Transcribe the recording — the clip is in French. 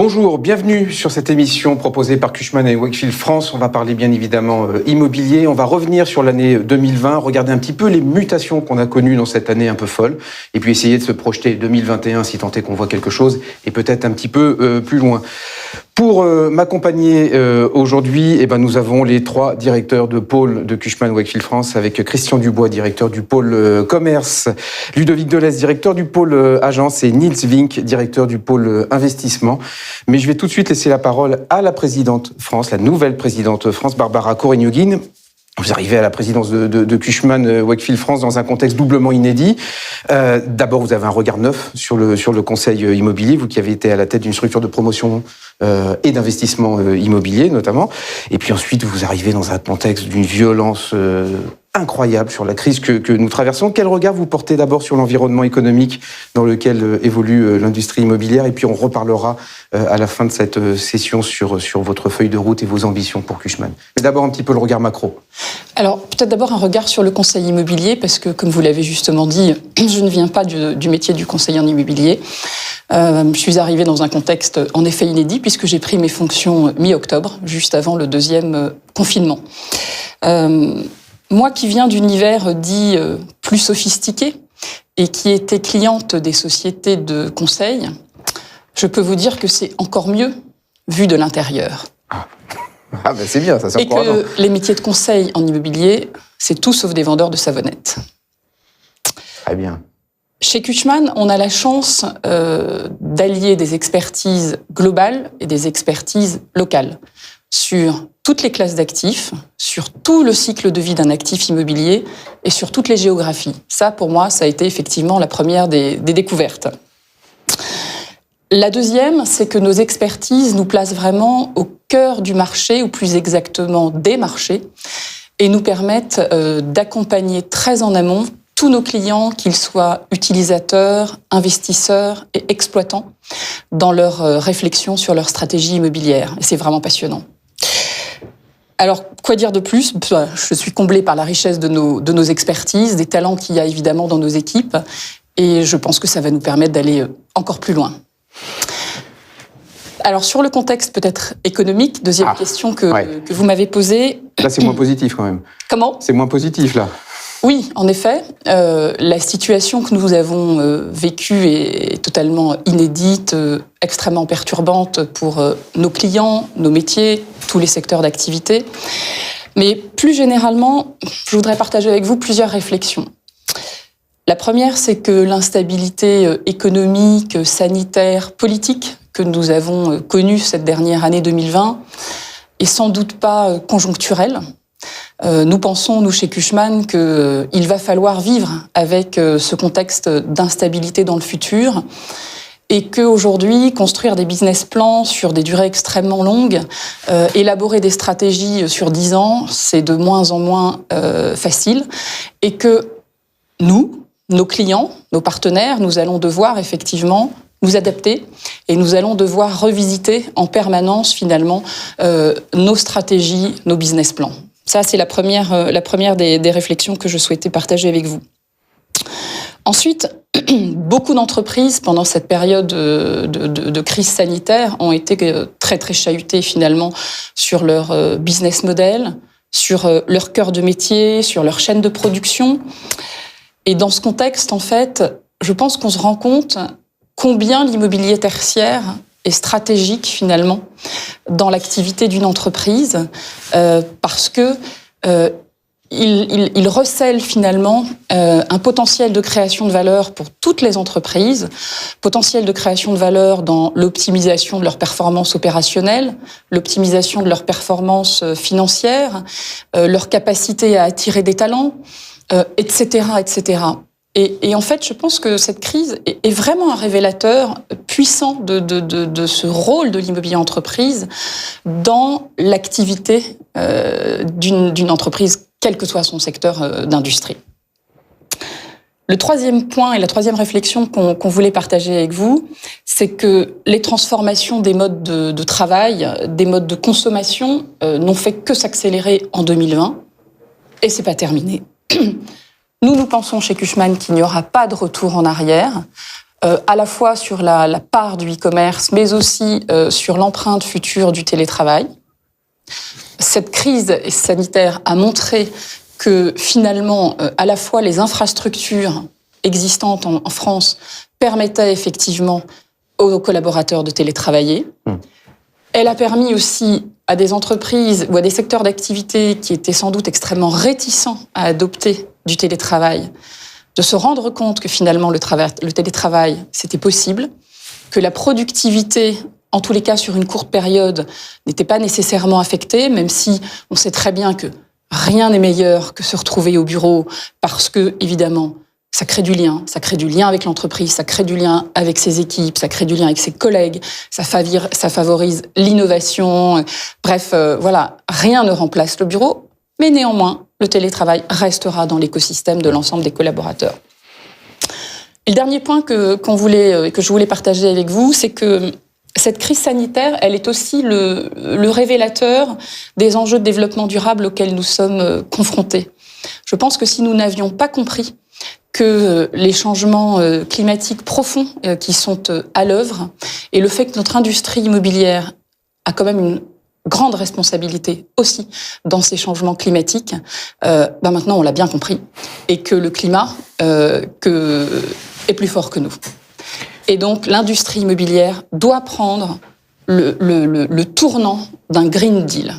Bonjour, bienvenue sur cette émission proposée par Cushman & Wakefield France. On va parler bien évidemment immobilier. On va revenir sur l'année 2020, regarder un petit peu les mutations qu'on a connues dans cette année un peu folle, et puis essayer de se projeter 2021 si tant est qu'on voit quelque chose, et peut-être un petit peu plus loin. Pour m'accompagner aujourd'hui, nous avons les trois directeurs de pôle de Cushman & Wakefield France, avec Christian Dubois, directeur du pôle commerce, Ludovic Delez, directeur du pôle agence, et Niels Vink, directeur du pôle investissement. Mais je vais tout de suite laisser la parole à la présidente France, la nouvelle présidente France, Barbara Koreniugin. Vous arrivez à la présidence de Cushman & Wakefield France dans un contexte doublement inédit. D'abord, vous avez un regard neuf sur le conseil immobilier, vous qui avez été à la tête d'une structure de promotion et d'investissement immobilier notamment. Et puis ensuite, vous arrivez dans un contexte d'une violence incroyable sur la crise que nous traversons. Quel regard vous portez d'abord sur l'environnement économique dans lequel évolue l'industrie immobilière? Et puis on reparlera à la fin de cette session sur votre feuille de route et vos ambitions pour Cushman. Mais d'abord un petit peu le regard macro. Alors peut-être d'abord un regard sur le conseil immobilier, parce que comme vous l'avez justement dit, je ne viens pas du métier du conseiller en immobilier. Je suis arrivée dans un contexte en effet inédit, puisque j'ai pris mes fonctions mi-octobre, juste avant le deuxième confinement. Moi qui viens d'univers dit plus sophistiqué et qui était cliente des sociétés de conseil, je peux vous dire que c'est encore mieux vu de l'intérieur. C'est bien, ça. Et que les métiers de conseil en immobilier, c'est tout sauf des vendeurs de savonnettes. Très bien. Chez Cushman, on a la chance d'allier des expertises globales et des expertises locales sur toutes les classes d'actifs, sur tout le cycle de vie d'un actif immobilier et sur toutes les géographies. Ça, pour moi, ça a été effectivement la première des découvertes. La deuxième, c'est que nos expertises nous placent vraiment au cœur du marché, ou plus exactement des marchés, et nous permettent d'accompagner très en amont tous nos clients, qu'ils soient utilisateurs, investisseurs et exploitants, dans leur réflexion sur leur stratégie immobilière. Et c'est vraiment passionnant. Alors, quoi dire de plus? Je suis comblée par la richesse de nos expertises, des talents qu'il y a évidemment dans nos équipes, et je pense que ça va nous permettre d'aller encore plus loin. Alors, sur le contexte peut-être économique, deuxième question que vous m'avez posée. Là, c'est moins positif quand même. Comment? C'est moins positif, là. Oui, en effet, la situation que nous avons vécue est totalement inédite, extrêmement perturbante pour nos clients, nos métiers, tous les secteurs d'activité. Mais plus généralement, je voudrais partager avec vous plusieurs réflexions. La première, c'est que l'instabilité économique, sanitaire, politique que nous avons connue cette dernière année 2020 est sans doute pas conjoncturelle. Nous pensons, nous, chez Cushman, qu'il va falloir vivre avec ce contexte d'instabilité dans le futur et qu'aujourd'hui, construire des business plans sur des durées extrêmement longues, élaborer des stratégies sur 10 ans, c'est de moins en moins facile et que nous, nos clients, nos partenaires, nous allons devoir effectivement nous adapter et nous allons devoir revisiter en permanence finalement nos stratégies, nos business plans. Ça, c'est la première des réflexions que je souhaitais partager avec vous. Ensuite, beaucoup d'entreprises, pendant cette période de crise sanitaire, ont été très, très chahutées finalement sur leur business model, sur leur cœur de métier, sur leur chaîne de production. Et dans ce contexte, en fait, je pense qu'on se rend compte combien l'immobilier tertiaire est stratégique finalement dans l'activité d'une entreprise parce que il recèle finalement un potentiel de création de valeur pour toutes les entreprises, potentiel de création de valeur dans l'optimisation de leur performance opérationnelle, l'optimisation de leur performance financière, leur capacité à attirer des talents, etc., etc. Et en fait, je pense que cette crise est vraiment un révélateur puissant de ce rôle de l'immobilier entreprise dans l'activité d'une entreprise, quel que soit son secteur d'industrie. Le troisième point et la troisième réflexion qu'on voulait partager avec vous, c'est que les transformations des modes de travail, des modes de consommation n'ont fait que s'accélérer en 2020 et c'est pas terminé. Nous pensons chez Cushman qu'il n'y aura pas de retour en arrière. à la fois sur la part du e-commerce, mais aussi sur l'empreinte future du télétravail. Cette crise sanitaire a montré que finalement, à la fois les infrastructures existantes en France permettaient effectivement aux collaborateurs de télétravailler. Elle a permis aussi à des entreprises ou à des secteurs d'activité qui étaient sans doute extrêmement réticents à adopter du télétravail de se rendre compte que finalement le télétravail, c'était possible, que la productivité, en tous les cas sur une courte période, n'était pas nécessairement affectée, même si on sait très bien que rien n'est meilleur que se retrouver au bureau parce que, évidemment, ça crée du lien avec l'entreprise, ça crée du lien avec ses équipes, ça crée du lien avec ses collègues, ça favorise l'innovation. Bref, voilà, rien ne remplace le bureau, mais néanmoins, le télétravail restera dans l'écosystème de l'ensemble des collaborateurs. Et le dernier point que je voulais partager avec vous, c'est que cette crise sanitaire, elle est aussi le révélateur des enjeux de développement durable auxquels nous sommes confrontés. Je pense que si nous n'avions pas compris que les changements climatiques profonds qui sont à l'œuvre et le fait que notre industrie immobilière a quand même une grande responsabilité aussi dans ces changements climatiques, maintenant on l'a bien compris, et que le climat est plus fort que nous. Et donc l'industrie immobilière doit prendre le tournant d'un Green Deal.